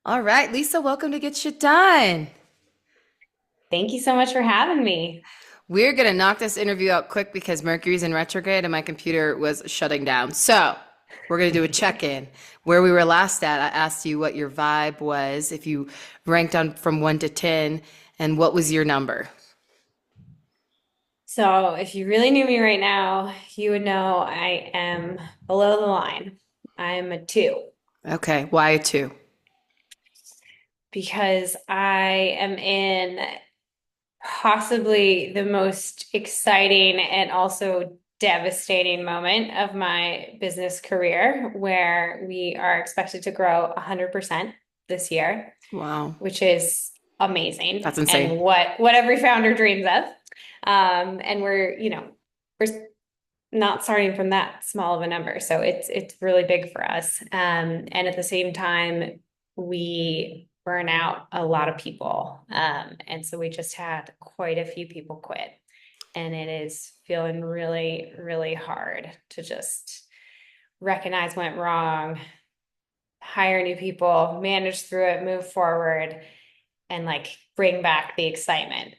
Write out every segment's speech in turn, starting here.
All right, Lisa, welcome to Get Shit Done. Thank you so much for having me. We're going to knock this interview out quick because Mercury's in retrograde and my computer was shutting down. So, we're going to do a check in. Where we were last at, I asked you what your vibe was, if you ranked on from 1 to 10, and what was your number? So, if you really knew me right now, you would know I am below the line. I'm a two Okay, why a 2? because I am in possibly the most exciting and also devastating moment of my business career where we are expected to grow 100% this year, Wow, which is that's amazing insane. and what every founder dreams of. And we're not starting from that small of a number. So it's really big for us. And at the same time, we burn out a lot of people. And so we just had quite a few people quit. And it is feeling really, really hard to just recognize what went wrong, hire new people, manage through it, move forward, and like bring back the excitement.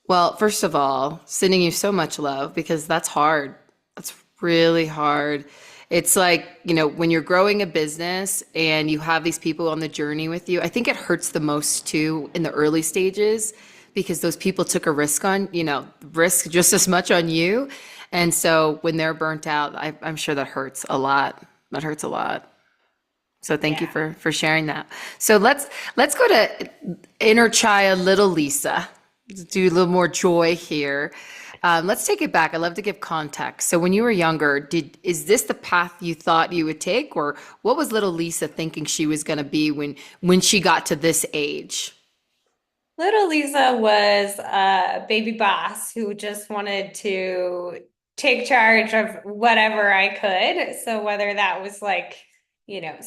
Well, first of all, sending you so much love because that's hard. That's really hard. It's like, when you're growing a business and you have these people on the journey with you, I think it hurts the most too in the early stages because those people took a risk risk just as much on you. And so when they're burnt out, I'm sure that hurts a lot. That hurts a lot. So thank you Yeah. for sharing that. So let's go to inner child, little Lisa. Let's do a little more joy here. Let's take it back. I love to give context. So when you were younger, is this the path you thought you would take, or what was little Lisa thinking she was going to be when she got to this age? Little Lisa was a baby boss who just wanted to take charge of whatever I could. So whether that was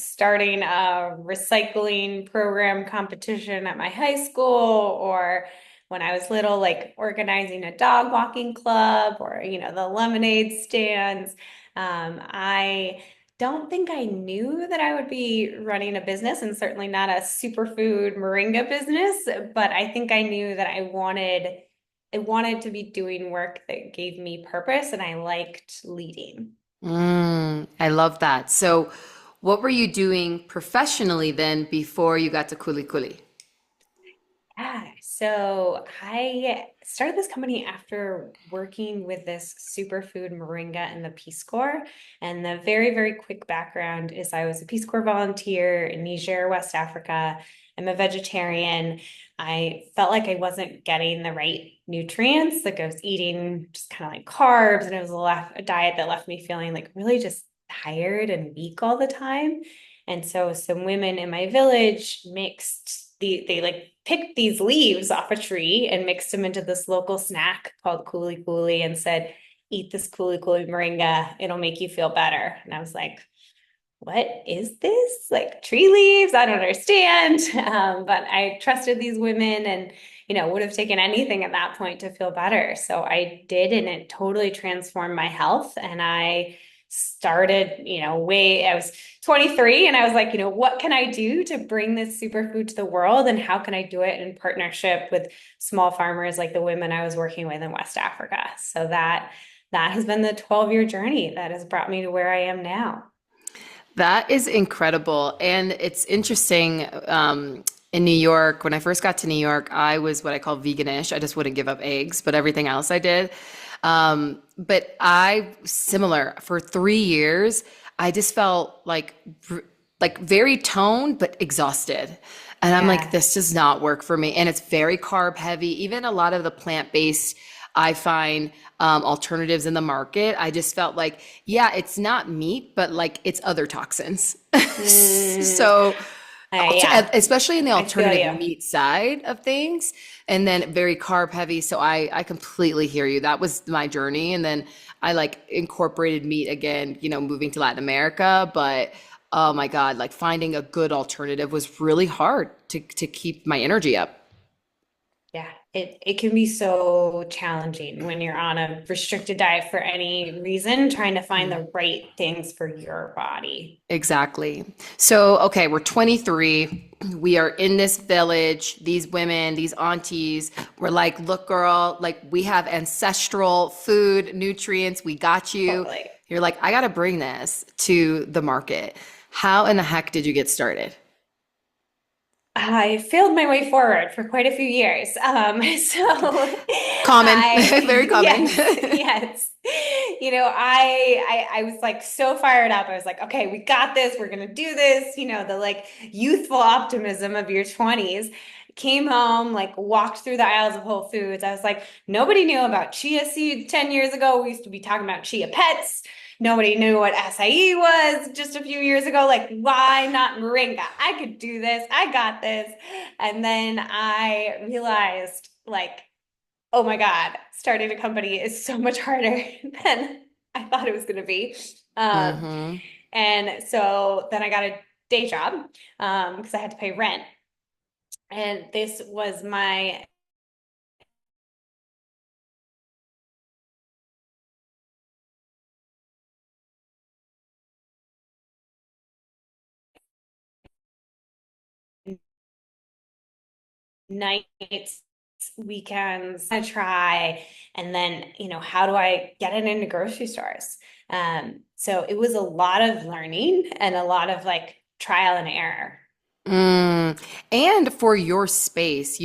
starting a recycling program competition at my high school, or when I was little, like organizing a dog walking club, or, the lemonade stands. I don't think I knew that I would be running a business, and certainly not a superfood Moringa business, but I think I knew that I wanted to be doing work that gave me purpose, and I liked leading. I love that. So what were you doing professionally then before you got to Kuli Kuli? Yeah, so I started this company after working with this superfood Moringa and the Peace Corps. And the very, very quick background is I was a Peace Corps volunteer in Niger, West Africa. I'm a vegetarian. I felt like I wasn't getting the right nutrients. Like I was eating just kind of like carbs, and it was a diet that left me feeling like really just tired and weak all the time. And so some women in my village they like picked these leaves off a tree and mixed them into this local snack called Kuli Kuli and said, eat this Kuli Kuli moringa, it'll make you feel better. And I was like, what is this? Like tree leaves? I don't understand. But I trusted these women and, would have taken anything at that point to feel better. So I did, and it totally transformed my health. And I started, I was 23 and I was like, what can I do to bring this superfood to the world? And how can I do it in partnership with small farmers like the women I was working with in West Africa? So that has been the 12-year journey that has brought me to where I am now. That is incredible. And it's interesting. In New York, when I first got to New York, I was what I call veganish. I just wouldn't give up eggs, but everything else I did. But similar for 3 years, I just felt like very toned, but exhausted. And I'm like, Yeah. this does not work for me. And it's very carb heavy. Even a lot of the plant-based, I find alternatives in the market. I just felt like, yeah, it's not meat, but like it's other toxins. Mm, So, yeah, especially in the I feel alternative you. meat side of things, and then very carb heavy. So I completely hear you. That was my journey. And then I like incorporated meat again, moving to Latin America. But oh my God, like finding a good alternative was really hard to keep my energy up. Yeah, it can be so challenging when you're on a restricted diet for any reason, trying to find the right things for your body. Exactly. So, okay, we're 23. We are in this village. These women, these aunties, we're like, look, girl, like we have ancestral food, nutrients. We got you. Totally. You're like, I got to bring this to the market. How in the heck did you get started? I failed my way forward for quite a few years. So Common, very common. yes, yes. I was like so fired up. I was like, okay, we got this. We're gonna do this. The like youthful optimism of your 20s. Came home, like walked through the aisles of Whole Foods. I was like, nobody knew about chia seeds 10 years ago. We used to be talking about chia pets. Nobody knew what acai was just a few years ago. Like, why not Moringa? I could do this. I got this. And then I realized, like, oh my God, starting a company is so much harder than I thought it was going to be. Um, Hmm. and so then I got a day job because I had to pay rent. And this was my nights, weekends, I try, and then, how do I get it into grocery stores? So it was a lot of learning and a lot of like trial and error. Mm. And for your space,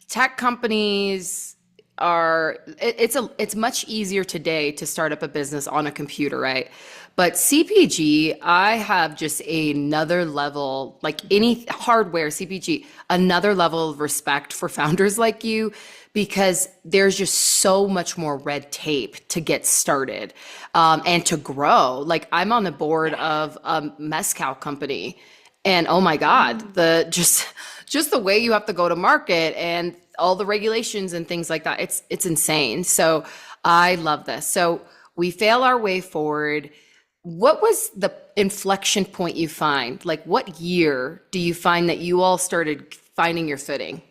tech companies it's much easier today to start up a business on a computer, right? But CPG, I have just another level, like any hardware CPG, another level of respect for founders like you because there's just so much more red tape to get started and to grow. Like I'm on the board Yeah. of a mezcal company, and oh my God, Mm. the just the way you have to go to market and all the regulations and things like that. It's insane. So I love this. So we fail our way forward. What was the inflection point you find? Like what year do you find that you all started finding your footing?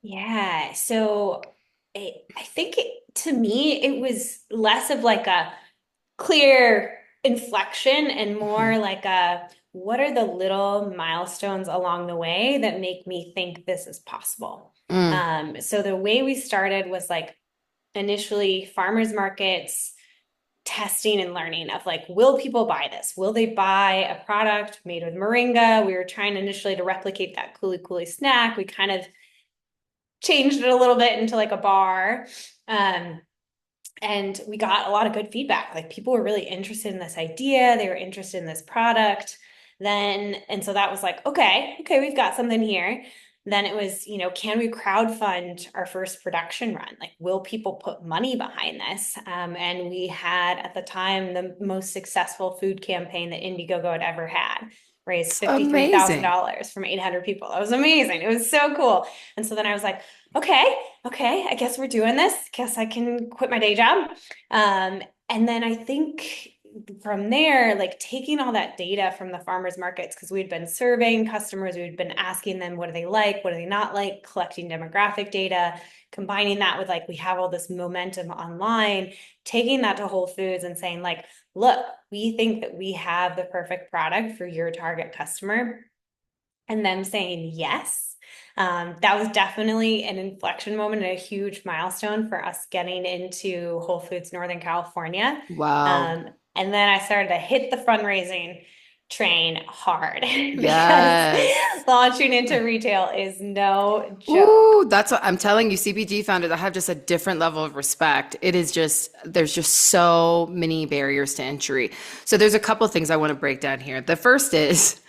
Yeah. So I think to me, it was less of like a clear inflection and more like a what are the little milestones along the way that make me think this is possible? Mm, So the way we started was like initially farmers markets testing and learning of like, will people buy this? Will they buy a product made with Moringa? We were trying initially to replicate that Kuli Kuli snack. We kind of changed it a little bit into like a bar. Um, and we got a lot of good feedback. Like people were really interested in this idea, they were interested in this product. And so that was like, okay, we've got something here. Then it was, can we crowdfund our first production run? Like, will people put money behind this? And we had at the time the most successful food campaign that Indiegogo had ever had, raised it's amazing. $53,000 from 800 people. That was amazing. It was so cool. And so then I was like, okay, I guess we're doing this. Guess I can quit my day job. And then I think from there, like taking all that data from the farmers markets, because we'd been surveying customers, we'd been asking them, what do they like? What do they not like? Collecting demographic data, combining that with like, we have all this momentum online, taking that to Whole Foods and saying like, look, we think that we have the perfect product for your target customer. And them saying yes. That was definitely an inflection moment and a huge milestone for us getting into Whole Foods Northern California. Wow. And then I started to hit the fundraising train hard because Yes. launching into retail is no joke. Ooh, that's what I'm telling you, CPG founders, I have just a different level of respect. It is just, there's just so many barriers to entry. So there's a couple of things I want to break down here. The first is,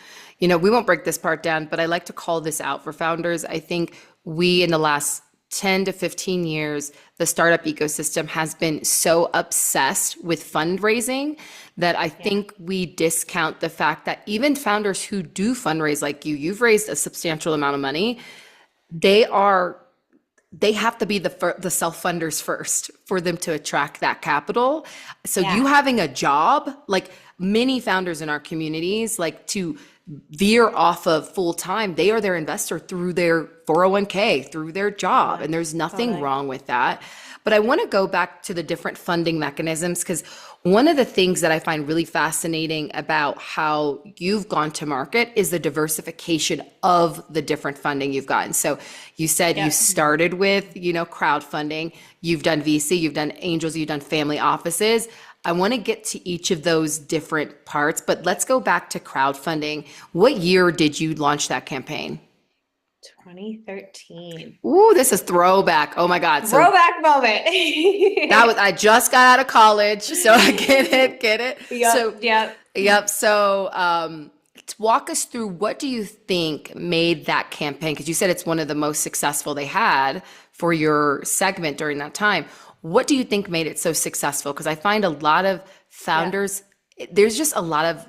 we won't break this part down, but I like to call this out for founders. I think we, in the last 10 to 15 years, the startup ecosystem has been so obsessed with fundraising that I Yeah. think we discount the fact that even founders who do fundraise like you've raised a substantial amount of money, they are they have to be the self funders first for them to attract that capital. So you Yeah. having a job, like many founders in our communities, like to veer off of full time, they are their investor through their 401k, through their job, Totally. and there's nothing Totally. wrong with that. But I want to go back to the different funding mechanisms because one of the things that I find really fascinating about how you've gone to market is the diversification of the different funding you've gotten. So you said you Yep. started with, crowdfunding, you've done VC, you've done angels, you've done family offices. I want to get to each of those different parts, but let's go back to crowdfunding. What year did you launch that campaign? 2013. Ooh, this is throwback. Oh my God. So Throwback moment. I just got out of college, so I get it, get it. Yep. So, Yep. yep. So, walk us through what do you think made that campaign? Because you said it's one of the most successful they had for your segment during that time. What do you think made it so successful? Because I find a lot of Yeah. founders, there's just a lot of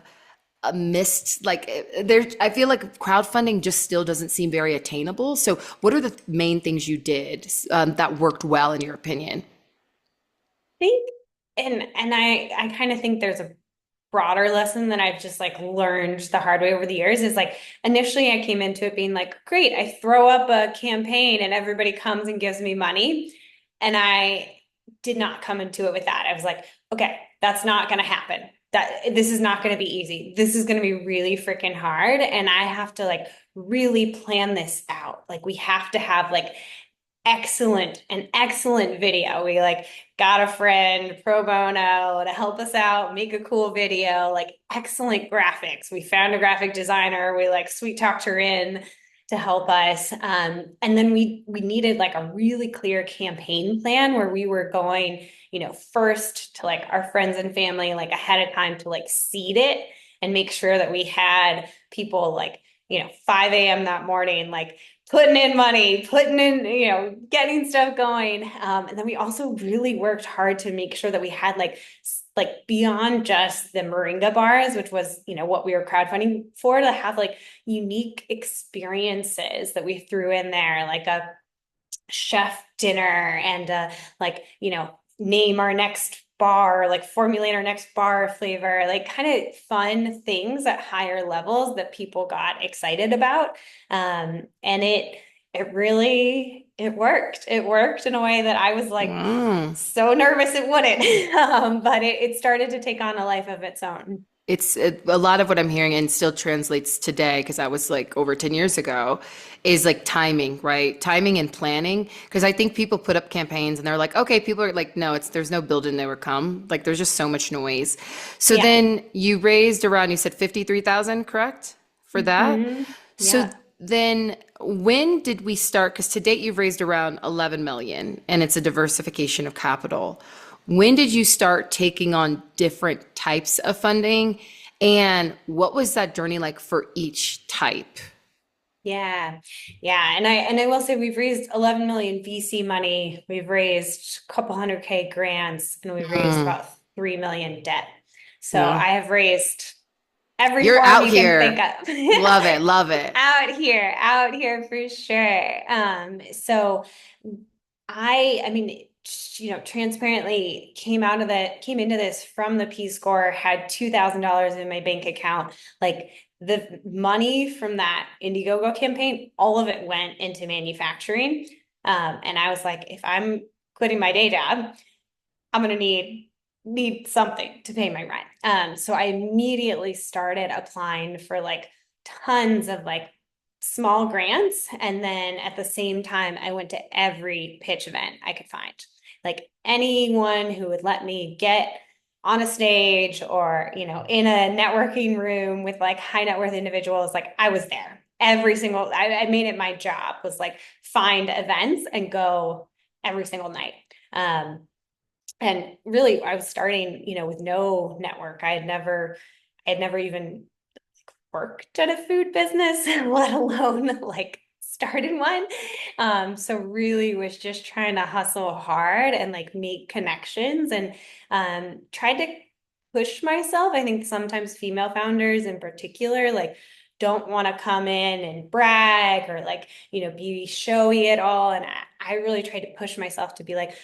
missed, like there. I feel like crowdfunding just still doesn't seem very attainable. So, what are the main things you did that worked well in your opinion? Think and I kind of think there's a broader lesson that I've just like learned the hard way over the years is like initially I came into it being like, great, I throw up a campaign and everybody comes and gives me money. And I did not come into it with that. I was like, okay, that's not going to happen. That this is not going to be easy. This is going to be really freaking hard. And I have to like really plan this out. Like we have to have like an excellent video. We like got a friend pro bono to help us out, make a cool video, like excellent graphics. We found a graphic designer. We like sweet talked her in to help us. And then we needed like a really clear campaign plan where we were going, first to like our friends and family, like ahead of time to like seed it and make sure that we had people like, 5 a.m. that morning, like putting in money, putting in, getting stuff going. And then we also really worked hard to make sure that we had like beyond just the Moringa bars, which was, what we were crowdfunding for, to have like unique experiences that we threw in there, like a chef dinner and like, name our next bar, like formulate our next bar flavor, like kind of fun things at higher levels that people got excited about. And it really, it worked. It worked in a way that I was like Mm. so nervous it wouldn't. But it started to take on a life of its own. A lot of what I'm hearing and still translates today, because that was like over 10 years ago, is like timing, right? Timing and planning. Because I think people put up campaigns and they're like, okay, people are like, no, there's no build and never come. Like there's just so much noise. So Yeah. then you raised around, you said 53,000, correct? For that? So Yeah. then when did we start? Because to date you've raised around 11 million and it's a diversification of capital. When did you start taking on different types of funding? And what was that journey like for each type? Yeah. Yeah. And I will say we've raised 11 million VC money. We've raised a couple hundred K grants and we've raised Hmm. about 3 million debt. So Well, I have raised every you're form out you can think here. of. Love it. Love it. Out here for sure. So I mean, transparently came into this from the Peace Corps, had $2,000 in my bank account. Like the money from that Indiegogo campaign, all of it went into manufacturing. And I was like, if I'm quitting my day job, I'm gonna need something to pay my rent. So I immediately started applying for like tons of like small grants. And then at the same time, I went to every pitch event I could find. Like anyone who would let me get on a stage or, in a networking room with like high net worth individuals, like I was there. I made it my job was like find events and go every single night. Um, and really I was starting, with no network. I had never even worked at a food business, let alone like started one. So really was just trying to hustle hard and like make connections and tried to push myself. I think sometimes female founders in particular, like don't want to come in and brag or like, be showy at all. And I really tried to push myself to be like,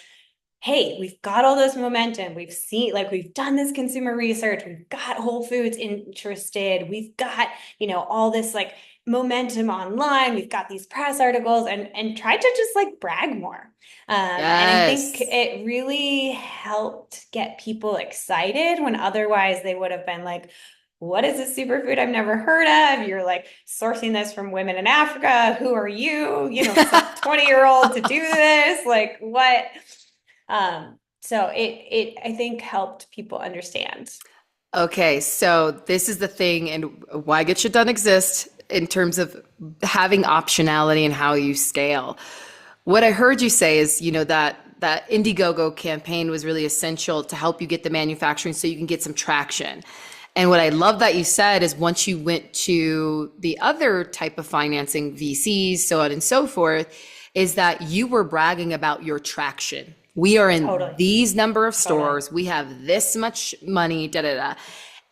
hey, we've got all this momentum. We've seen, like, we've done this consumer research. We've got Whole Foods interested. We've got, all this like momentum online. We've got these press articles and tried to just like brag more. And I think Yes. it really helped get people excited when otherwise they would have been like, what is a superfood I've never heard of? You're like sourcing this from women in Africa. Who are you? Some 20-year-old to do this? Like what? So it I think helped people understand. Okay, so this is the thing, and why Get Shit Done exist in terms of having optionality and how you scale. What I heard you say is, that Indiegogo campaign was really essential to help you get the manufacturing so you can get some traction. And what I love that you said is once you went to the other type of financing, VCs, so on and so forth, is that you were bragging about your traction. We are in Totally. these number of Totally. stores. We have this much money, da da da.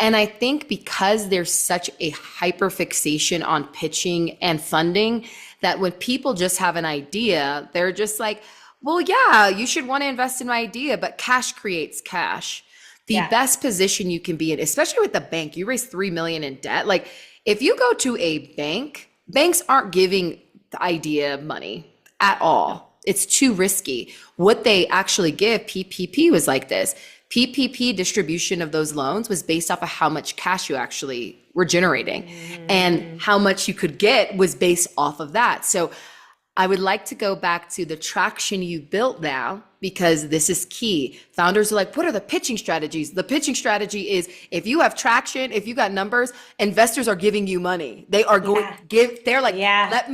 And I think because there's such a hyper fixation on pitching and funding that when people just have an idea, they're just like, well, yeah, you should want to invest in my idea, but cash creates cash. The Yeah. best position you can be in, especially with the bank, you raise 3 million in debt. Like if you go to a bank, banks aren't giving the idea money at No. all. It's too risky. What they actually give, PPP was like this. PPP distribution of those loans was based off of how much cash you actually were generating. And Mm. how much you could get was based off of that. So I would like to go back to the traction you built now because this is key. Founders are like, what are the pitching strategies? The pitching strategy is if you have traction, if you got numbers, investors are giving you money. They are going Yeah. give, they're like, Yeah. let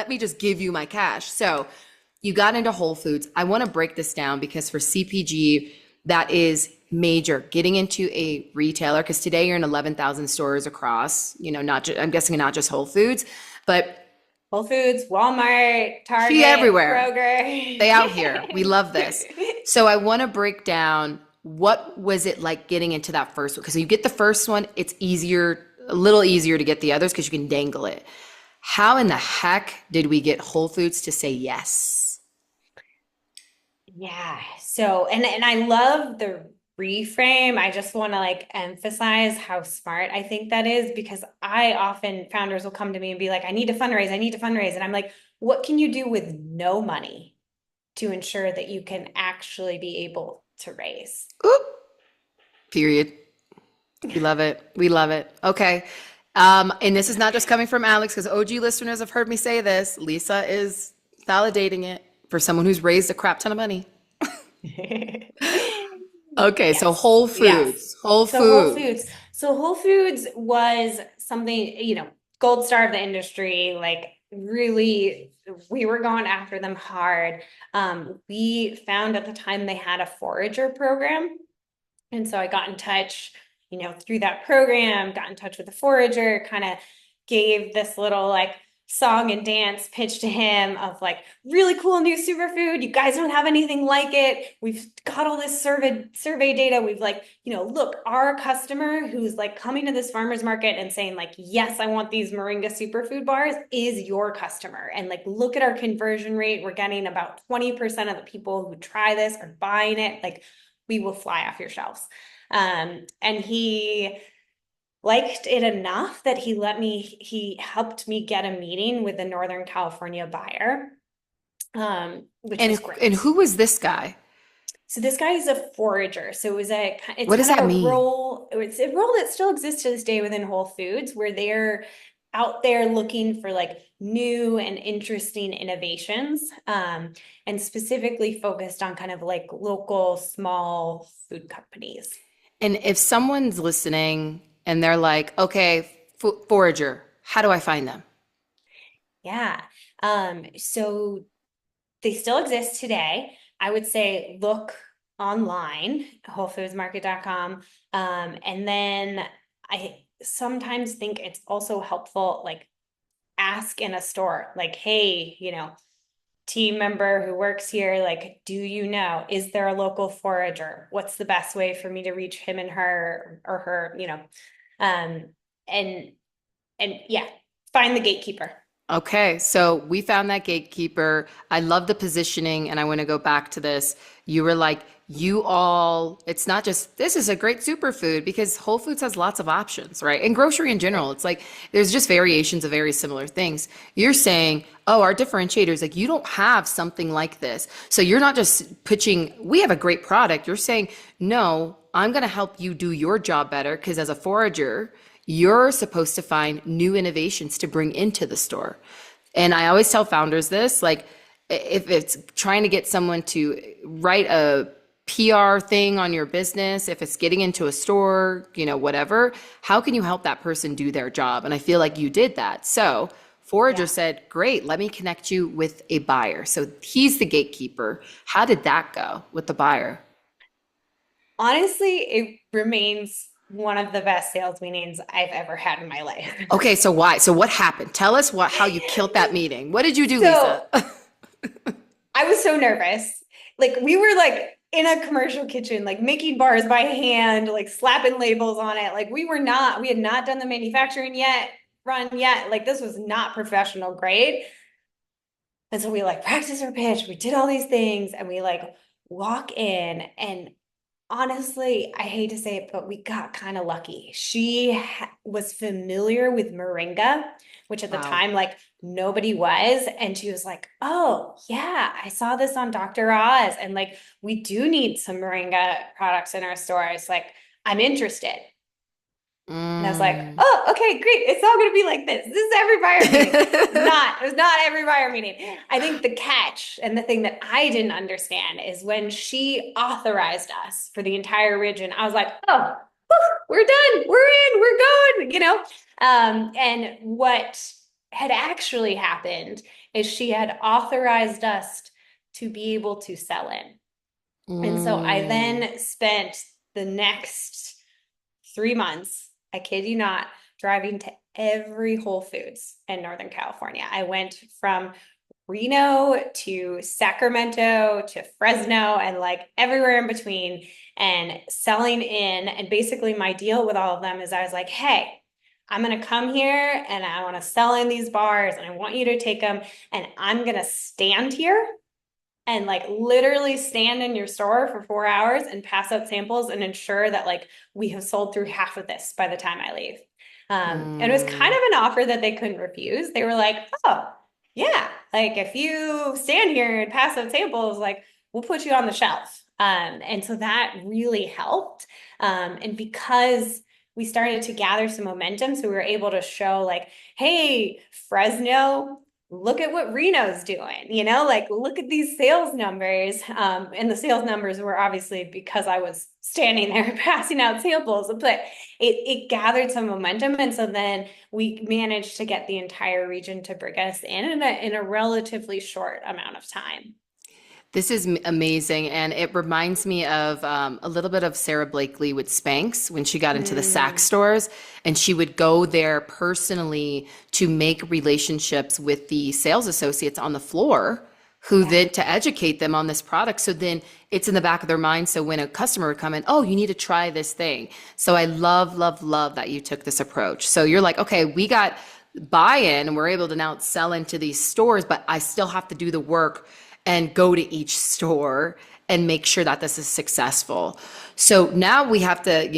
me just give you my cash. So you got into Whole Foods. I want to break this down because for CPG, that is major. Getting into a retailer, because today you're in 11,000 stores across, not just, I'm guessing not just Whole Foods, but Whole Foods, Walmart, she Target, everywhere. They Kroger. out here. We love this. So I want to break down what was it like getting into that first one? Because you get the first one, it's easier, a little easier to get the others because you can dangle it. How in the heck did we get Whole Foods to say yes? Yeah. So, and I love the reframe. I just want to like emphasize how smart I think that is because I often founders will come to me and be like, I need to fundraise, I need to fundraise. And I'm like, what can you do with no money to ensure that you can actually be able to raise? Oop, period. We love it. We love it. Okay. And this is not just coming from Alex, because OG listeners have heard me say this. Lisa is validating it for someone who's raised a crap ton of money. Okay, so Yes. Whole Yes. Foods. Whole So Whole Foods. Foods. So Whole Foods was something, gold star of the industry, like really we were going after them hard. We found at the time they had a forager program. And so I got in touch, through that program, got in touch with the forager, kind of gave this little like song and dance pitch to him of like really cool new superfood. You guys don't have anything like it. We've got all this survey data. We've like, look, our customer who's like coming to this farmer's market and saying like, yes, I want these Moringa superfood bars is your customer. And like, look at our conversion rate. We're getting about 20% of the people who try this are buying it. Like, we will fly off your shelves. And he liked it enough that he helped me get a meeting with a Northern California buyer, which And was and great. who was this guy? So this guy is a forager. So it's What does kind of that a mean? role, it's a role that still exists to this day within Whole Foods where they're out there looking for like new and interesting innovations, and specifically focused on kind of like local small food companies. And if someone's listening and they're like, okay, forager, how do I find them? Yeah. So they still exist today. I would say look online, wholefoodsmarket.com. And then I sometimes think it's also helpful, like ask in a store, like, hey, team member who works here, like, do you know, is there a local forager? What's the best way for me to reach him and her or her, um, and yeah, find the gatekeeper. Okay, so we found that gatekeeper. I love the positioning, and I want to go back to this. You were like, you all, it's not just this is a great superfood because Whole Foods has lots of options, right? And grocery in general, it's like there's just variations of very similar things. You're saying, oh, our differentiators, like you don't have something like this. So you're not just pitching, we have a great product. You're saying, no, I'm going to help you do your job better because as a forager, you're supposed to find new innovations to bring into the store. And I always tell founders this, like if it's trying to get someone to write a PR thing on your business, if it's getting into a store, whatever, how can you help that person do their job? And I feel like you did that. So Forager Yeah. said, great, let me connect you with a buyer. So he's the gatekeeper. How did that go with the buyer? Honestly, it remains one of the best sales meetings I've ever had in my life. Okay, so why? So what happened? Tell us how you killed that meeting. What did you do, Lisa? So I was so nervous. Like we were like in a commercial kitchen, like making bars by hand, like slapping labels on it. Like we had not done the manufacturing yet, run yet. Like this was not professional grade. And so we like practiced our pitch. We did all these things and we like walk in and honestly, I hate to say it, but we got kind of lucky. Was familiar with Moringa, which at the Wow. time, like nobody was. And she was like, oh, yeah, I saw this on Dr. Oz. And like, we do need some Moringa products in our stores. Like, I'm interested. And I was like, Mm. oh, okay, great. It's all going to be like this. This is every buyer meeting. It was not every buyer meeting. I think the catch and the thing that I didn't understand is when she authorized us for the entire region, I was like, oh, whew, we're done. We're in. We're going. And what had actually happened is she had authorized us to be able to sell in. And so I Mm. then spent the next 3 months, I kid you not, driving to every Whole Foods in Northern California. I went from Reno to Sacramento to Fresno and like everywhere in between and selling in. And basically, my deal with all of them is I was like, hey, I'm going to come here and I want to sell in these bars and I want you to take them and I'm going to stand here and like literally stand in your store for 4 hours and pass out samples and ensure that like we have sold through half of this by the time I leave. And it was kind Mm. of an offer that they couldn't refuse. They were like, oh, yeah, like if you stand here and pass out samples, like we'll put you on the shelf. And so that really helped. And because we started to gather some momentum, so we were able to show like, hey, Fresno, look at what Reno's doing, like look at these sales numbers. And the sales numbers were obviously because I was standing there passing out samples, but it gathered some momentum. And so then we managed to get the entire region to bring us in a relatively short amount of time. This is amazing. And it reminds me of a little bit of Sarah Blakely with Spanx when she got into the Saks Mm, stores. And she would go there personally to make relationships with the sales associates on the floor who yeah. then to educate them on this product. So then it's in the back of their mind. So when a customer would come in, oh, you need to try this thing. So I love, love, love that you took this approach. So you're like, okay, we got buy-in and we're able to now sell into these stores, but I still have to do the work and go to each store and make sure that this is successful. So now we have to,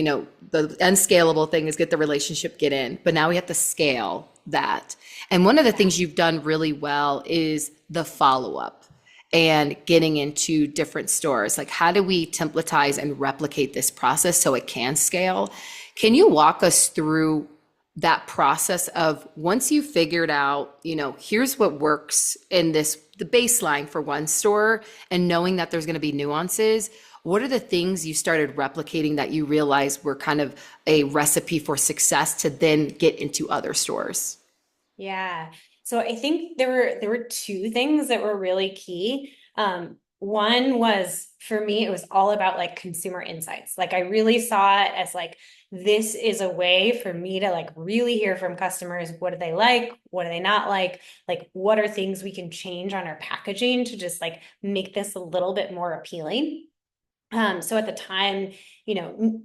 the unscalable thing is get the relationship, get in, but now we have to scale that. And one of the Yeah. things you've done really well is the follow up and getting into different stores. Like, how do we templatize and replicate this process so it can scale? Can you walk us through that process of once you figured out, here's what works in this, the baseline for one store, and knowing that there's going to be nuances, what are the things you started replicating that you realized were kind of a recipe for success to then get into other stores? Yeah. So I think there were two things that were really key. One was for me, it was all about like consumer insights. Like I really saw it as like this is a way for me to like really hear from customers. What do they like? What do they not like? Like what are things we can change on our packaging to just like make this a little bit more appealing? So at the time, you know,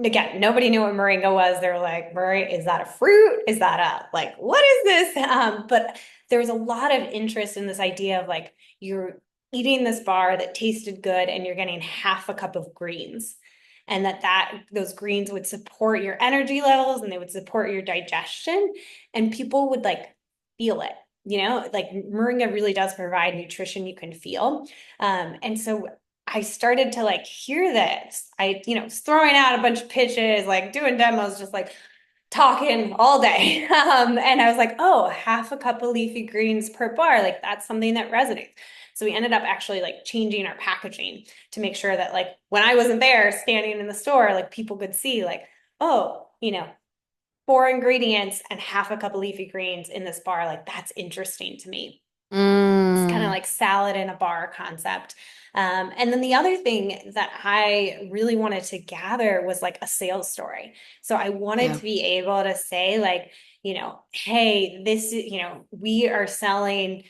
again, nobody knew what moringa was. They were like, Moringa, is that a fruit? Is that a like, what is this? But there was a lot of interest in this idea of like, you're eating this bar that tasted good and you're getting half a cup of greens. And that those greens would support your energy levels and they would support your digestion. And people would like feel it. Like moringa really does provide nutrition you can feel. And so I started to like hear this. Was throwing out a bunch of pitches, like doing demos, just like talking all day. And I was like, oh, half a cup of leafy greens per bar. Like that's something that resonates. So we ended up actually like changing our packaging to make sure that like when I wasn't there standing in the store, like people could see like, oh, 4 ingredients and half a cup of leafy greens in this bar. Like that's interesting to me. It's kind of Mm, like salad in a bar concept. And then the other thing that I really wanted to gather was like a sales story. So I wanted yeah. to be able to say, like, hey, we are selling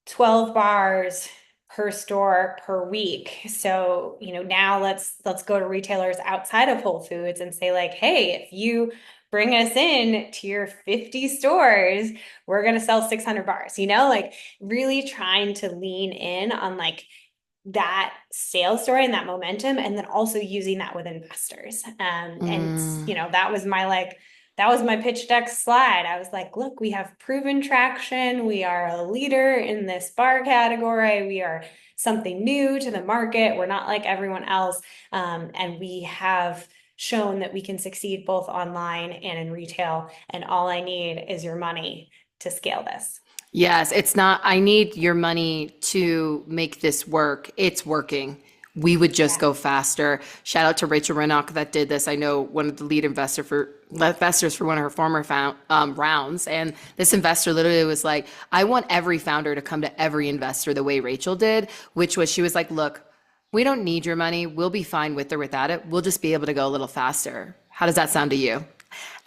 12 bars per store per week. So, now let's go to retailers outside of Whole Foods and say like, "Hey, if you bring us in to your 50 stores, we're going to sell 600 bars." Like really trying to lean in on like that sales story and that momentum, and then also using that with investors. And Mm. that was my pitch deck slide. I was like, look, we have proven traction. We are a leader in this bar category. We are something new to the market. We're not like everyone else. And we have shown that we can succeed both online and in retail. And all I need is your money to scale this. Yes, it's not, I need your money to make this work. It's working. We would just Yeah. go faster. Shout out to Rachel Rennock that did this. I know one of the lead investors for one of her former rounds. And this investor literally was like, I want every founder to come to every investor the way Rachel did, which was she was like, look, we don't need your money. We'll be fine with or without it. We'll just be able to go a little faster. How does that sound to you?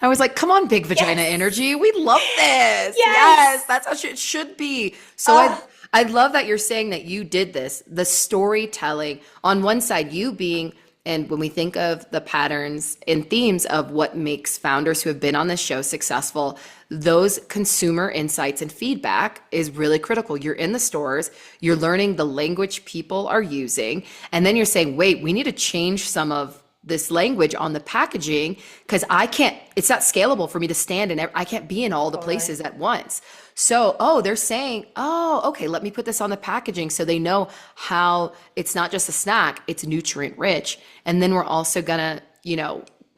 I was like, come on, big vagina Yes. energy. We love this. Yes, Yes. that's how it should be. So Oh, I love that you're saying that you did this. The storytelling on one side, you being, and when we think of the patterns and themes of what makes founders who have been on this show successful, those consumer insights and feedback is really critical. You're in the stores, you're learning the language people are using, and then you're saying, wait, we need to change some of this language on the packaging because I can't, it's not scalable for me to stand in, I can't be in all the totally. places at once. So, oh, they're saying, oh, okay, let me put this on the packaging so they know how it's not just a snack, it's nutrient rich. And then we're also gonna,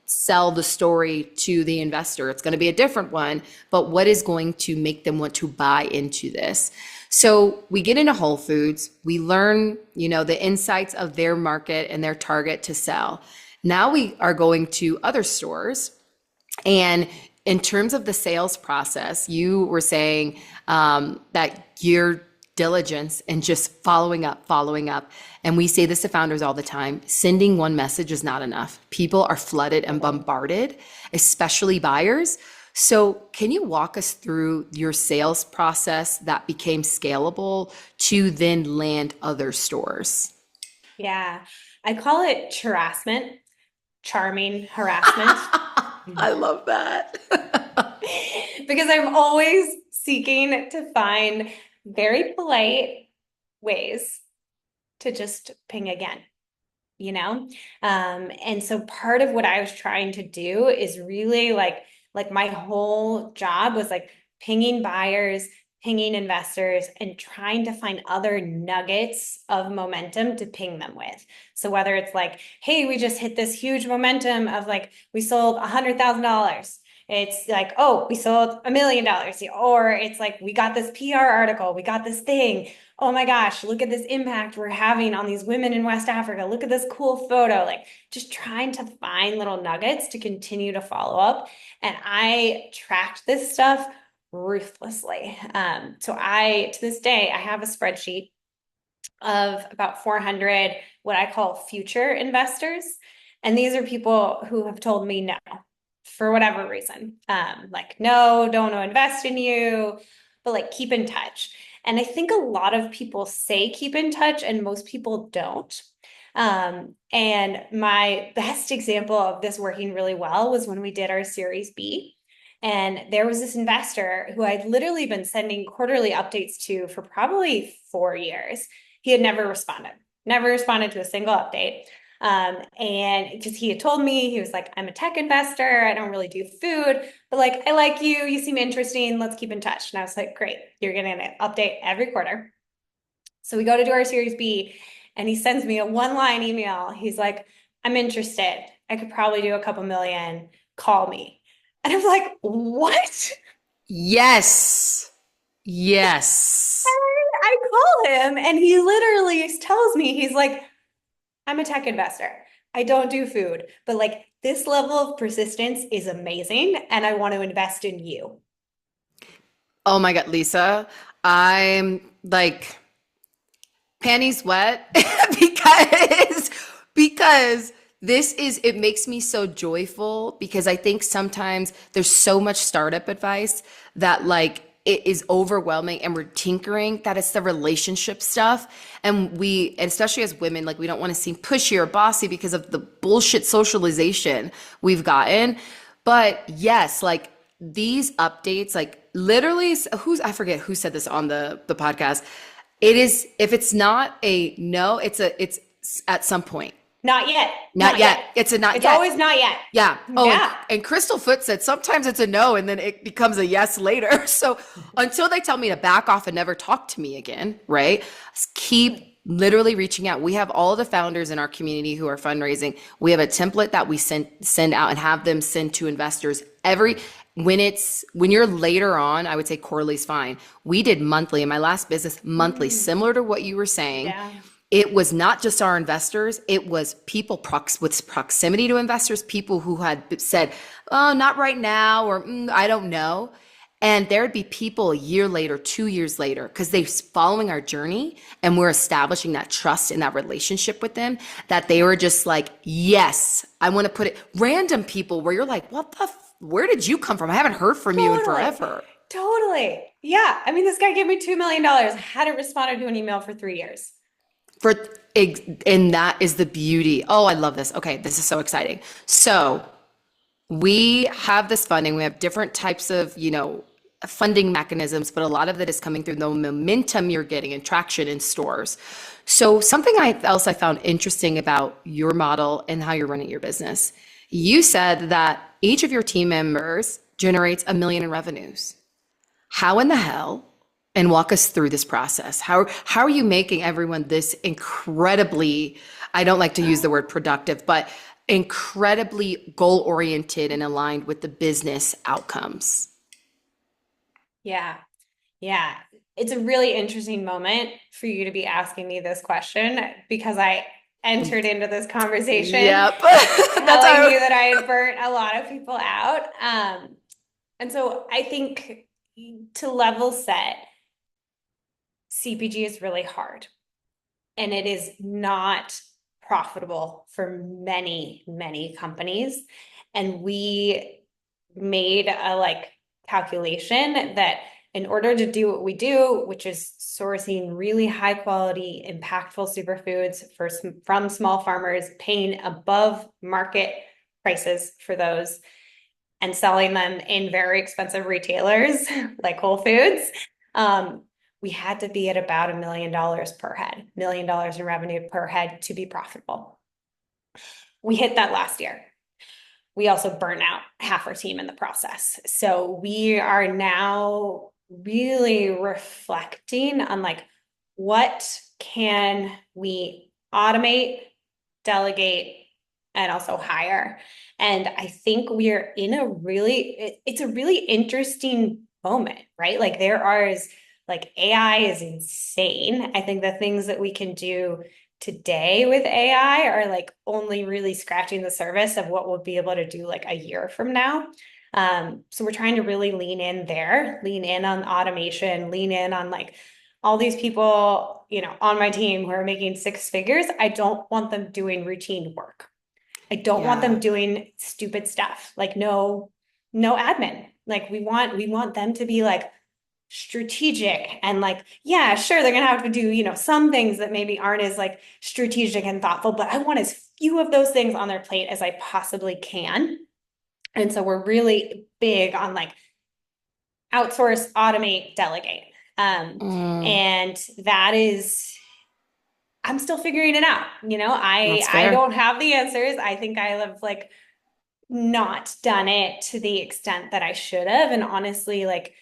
sell the story to the investor. It's going to be a different one, but what is going to make them want to buy into this? So we get into Whole Foods, we learn, the insights of their market and their target to sell. Now we are going to other stores. And in terms of the sales process, you were saying that your diligence and just following up, following up. And we say this to founders all the time, sending one message is not enough. People are flooded and Totally. bombarded, especially buyers. So, can you walk us through your sales process that became scalable to then land other stores? Yeah. I call it harassment, charming harassment, I love that. because I'm always seeking to find very polite ways to just ping again, you know? And so part of what I was trying to do is really like my whole job was like pinging buyers, pinging investors, and trying to find other nuggets of momentum to ping them with. So whether it's like, hey, we just hit this huge momentum of like we sold $100,000. It's like, oh, we sold $1 million. Or it's like, we got this PR article, we got this thing. Oh my gosh, look at this impact we're having on these women in West Africa. Look at this cool photo. Like just trying to find little nuggets to continue to follow up. And I tracked this stuff ruthlessly. To this day, I have a spreadsheet of about 400 what I call future investors. And these are people who have told me no for whatever reason. Like, no, don't want to invest in you, but like keep in touch. And I think a lot of people say keep in touch, and most people don't. And my best example of this working really well was when we did our Series B. And there was this investor who I'd literally been sending quarterly updates to for probably 4 years. He had never responded to a single update. And because he had told me, he was like, I'm a tech investor. I don't really do food, but like, I like you. You seem interesting. Let's keep in touch. And I was like, great. You're getting an update every quarter. So we go to do our Series B, and he sends me a one-line email. He's like, I'm interested. I could probably do a couple million. Call me. And I'm like, what? Yes. Yes. I call him, and he literally tells me, he's like, I'm a tech investor. I don't do food, but like this level of persistence is amazing, and I want to invest in you. Oh my God, Lisa, I'm like panties wet because this is it makes me so joyful because I think sometimes there's so much startup advice that like it is overwhelming and we're tinkering that it's the relationship stuff and especially as women like we don't want to seem pushy or bossy because of the bullshit socialization we've gotten. But yes, like these updates, like literally, I forget who said this on the podcast. It is, if it's not a no, it's at some point. Not yet. Not Not yet. yet. It's a not It's yet. always not yet. Yeah. Oh, Yeah. and Crystal Foot said sometimes it's a no and then it becomes a yes later. So until they tell me to back off and never talk to me again, right? Just keep literally reaching out. We have all of the founders in our community who are fundraising. We have a template that we send out and have them send to investors when you're later on, I would say quarterly's fine. We did monthly in my last business, monthly, similar to what you were saying. Yeah. It was not just our investors, it was people with proximity to investors, people who had said, oh, not right now, or I don't know. And there'd be people a year later, 2 years later, because they're following our journey and we're establishing that trust and that relationship with them, that they were just like, yes, I want to put it, random people where you're like, where did you come from? I haven't heard from you in Totally. forever. Totally. Yeah. I mean, this guy gave me $2 million. Hadn't responded to an email for 3 years. For and that is the beauty. Oh, I love this. Okay, this is so exciting. So we have this funding. We have different types of, funding mechanisms, but a lot of it is coming through the momentum you're getting and traction in stores. So something else I found interesting about your model and how you're running your business. You said that each of your team members generates 1 million in revenues. How in the hell? And walk us through this process. How are you making everyone this incredibly, I don't like to use the word productive, but incredibly goal oriented and aligned with the business outcomes? Yeah. Yeah. It's a really interesting moment for you to be asking me this question because I entered into this conversation Yep. That's telling you how. that I had burnt a lot of people out. And so I think to level set, CPG is really hard and it is not profitable for many, many companies. And we made a calculation that in order to do what we do, which is sourcing really high quality, impactful superfoods from small farmers, paying above market prices for those and selling them in very expensive retailers like Whole Foods, we had to be at about $1 million per head, $1 million in revenue per head to be profitable. We hit that last year. We also burn out half our team in the process. So we are now really reflecting on what can we automate, delegate, and also hire. And I think we are in it's a really interesting moment, right? AI is insane. I think the things that we can do today with AI are only really scratching the surface of what we'll be able to do a year from now. So we're trying to really lean in there, lean in on automation, lean in on all these people, on my team who are making six figures. I don't want them doing routine work. I don't want them doing stupid stuff. No admin. We want them to be strategic and like, yeah, sure, they're gonna have to do, some things that maybe aren't as like strategic and thoughtful, but I want as few of those things on their plate as I possibly can. And so we're really big on like outsource, automate, delegate. Um, Mm, and that is, I'm still figuring it out. I that's I fair. don't have the answers. I think I have like not done it to the extent that I should have. And honestly, like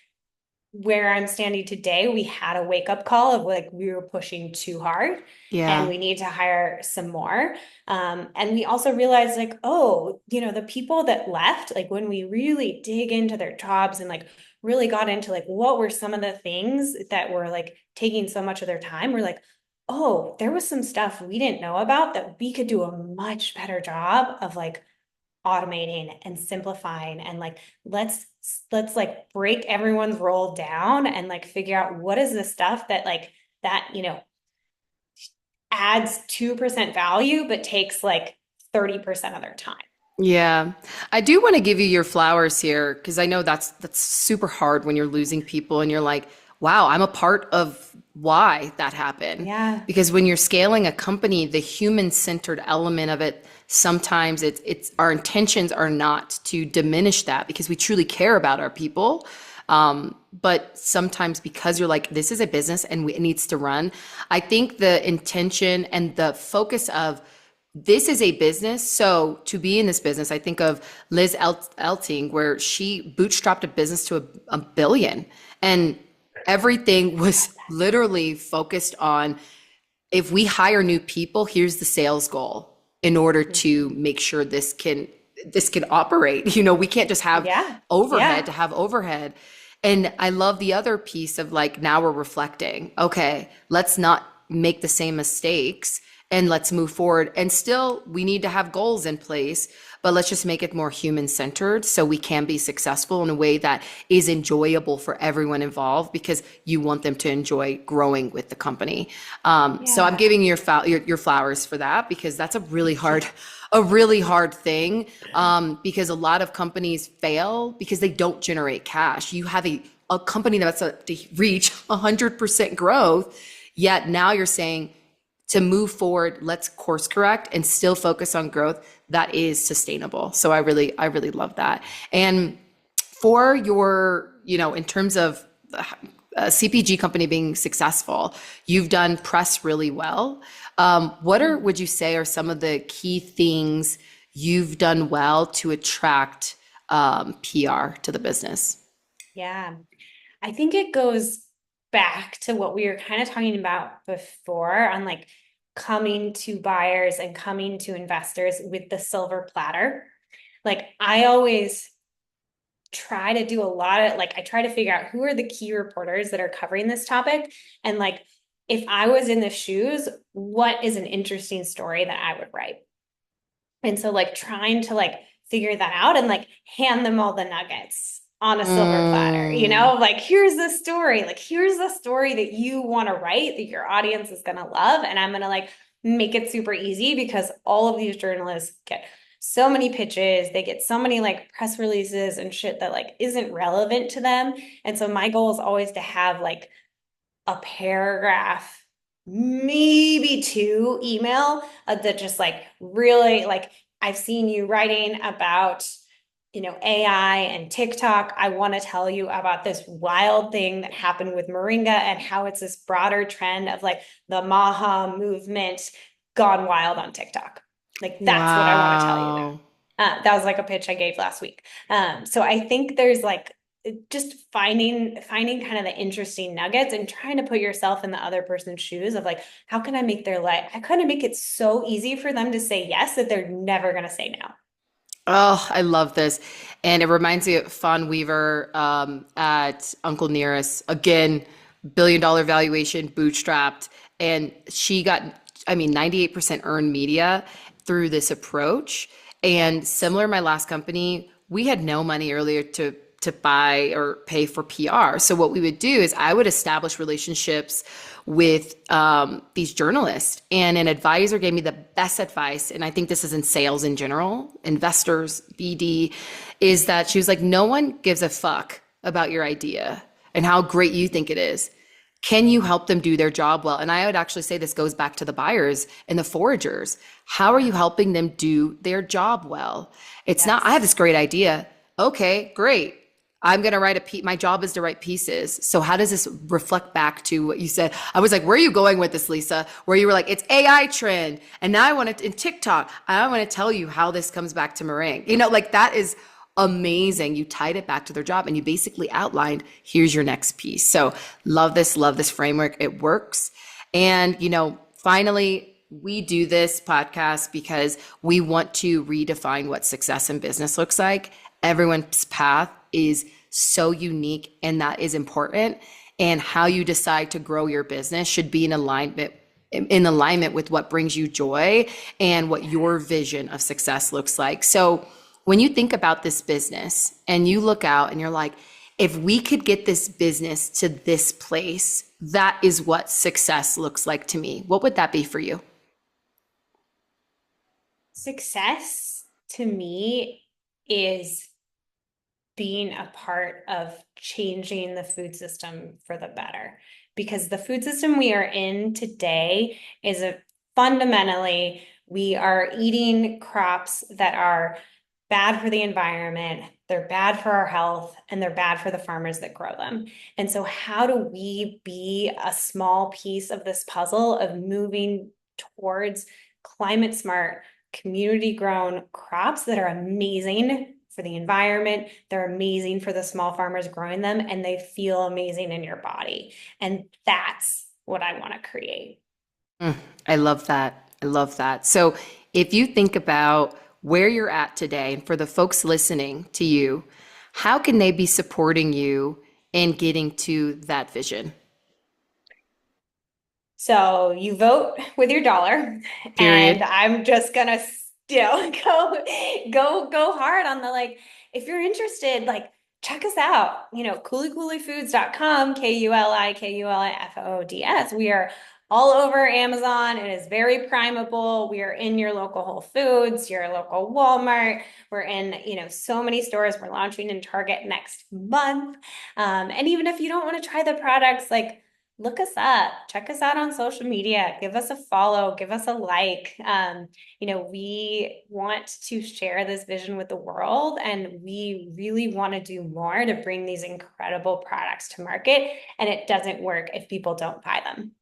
where I'm standing today, we had a wake up call of like we were pushing too hard and Yeah. we need to hire some more. And we also realized like, oh, the people that left, like when we really dig into their jobs and like really got into like what were some of the things that were like taking so much of their time, we're like, oh, there was some stuff we didn't know about that we could do a much better job of like automating and simplifying and like let's like break everyone's role down and like figure out what is the stuff that like that adds 2% value but takes like 30% of their time. Yeah. I do want to give you your flowers here because I know that's super hard when you're losing people and you're like, wow, I'm a part of why that happened. Yeah. Because when you're scaling a company, the human-centered element of it, sometimes it's our intentions are not to diminish that because we truly care about our people. But sometimes because you're like, this is a business and it needs to run, I think the intention and the focus of this is a business. So to be in this business, I think of Liz Elting, where she bootstrapped a business to a billion. And everything was literally focused on if we hire new people, here's the sales goal in order to make sure this can operate. We can't just have Yeah. overhead Yeah. to have overhead. And I love the other piece of like now we're reflecting. Okay, let's not make the same mistakes and let's move forward. And still, we need to have goals in place, but let's just make it more human centered so we can be successful in a way that is enjoyable for everyone involved because you want them to enjoy growing with the company. So I'm Yeah. giving you your flowers for that because that's a really hard thing because a lot of companies fail because they don't generate cash. You have a company that's to reach 100% growth, yet now you're saying to move forward, let's course correct and still focus on growth that is sustainable. So I really love that. And for your, in terms of a CPG company being successful, you've done press really well. Would you say are some of the key things you've done well to attract PR to the business? Yeah. I think it goes back to what we were kind of talking about before on like coming to buyers and coming to investors with the silver platter. Like I always try to do a lot of like I try to figure out who are the key reporters that are covering this topic and like if I was in the shoes, what is an interesting story that I would write? And so like trying to like figure that out and like hand them all the nuggets on a silver platter, Mm, like here's the story that you want to write that your audience is going to love. And I'm going to like make it super easy because all of these journalists get so many pitches, they get so many like press releases and shit that like isn't relevant to them. And so my goal is always to have like a paragraph, maybe two email that just like really like I've seen you writing about AI and TikTok. I want to tell you about this wild thing that happened with Moringa and how it's this broader trend of like the Maha movement gone wild on TikTok. Like that's what I want to tell you there. wow. That was like a pitch I gave last week. So I think there's like just finding kind of the interesting nuggets and trying to put yourself in the other person's shoes of like, how can I make their life? I kind of make it so easy for them to say yes that they're never going to say no. Oh, I love this. And it reminds me of Fawn Weaver at Uncle Nearest. Again, billion-dollar valuation, bootstrapped. And she got, 98% earned media through this approach. And similar, my last company, we had no money earlier to buy or pay for PR. So what we would do is I would establish relationships with these journalists, and an advisor gave me the best advice. And I think this is in sales in general, investors, BD, is that she was like, no one gives a fuck about your idea and how great you think it is. Can you help them do their job well? And I would actually say this goes back to the buyers and the foragers. How are you helping them do their job well? It's not, I have Yes. this great idea. Okay, great. I'm going to write a piece. My job is to write pieces. So how does this reflect back to what you said? I was like, where are you going with this, Lisa? Where you were like, it's AI trend. And now I want to, in TikTok, I want to tell you how this comes back to Meringue. Like that is amazing. You tied it back to their job and you basically outlined, here's your next piece. So love this framework. It works. And, finally, we do this podcast because we want to redefine what success in business looks like. Everyone's path is so unique and that is important. And how you decide to grow your business should be in alignment with what brings you joy and what your vision of success looks like. So when you think about this business and you look out and you're like, if we could get this business to this place, that is what success looks like to me. What would that be for you? Success to me is being a part of changing the food system for the better. Because the food system we are in today is fundamentally, we are eating crops that are bad for the environment, they're bad for our health, and they're bad for the farmers that grow them. And so, how do we be a small piece of this puzzle of moving towards climate smart, community grown crops that are amazing for the environment? They're amazing for the small farmers growing them, and they feel amazing in your body. And that's what I want to create. Mm, I love that. I love that. So if you think about where you're at today, and for the folks listening to you, how can they be supporting you in getting to that vision? So you vote with your dollar, and Period. I'm just gonna still go hard on the like. If you're interested, like check us out. KuliKuliFoods.com, KuliKuliFoods. We are all over Amazon. It is very primable. We are in your local Whole Foods, your local Walmart. We're in, so many stores. We're launching in Target next month. And even if you don't want to try the products, like look us up, check us out on social media, give us a follow, give us a like. We want to share this vision with the world, and we really want to do more to bring these incredible products to market. And it doesn't work if people don't buy them.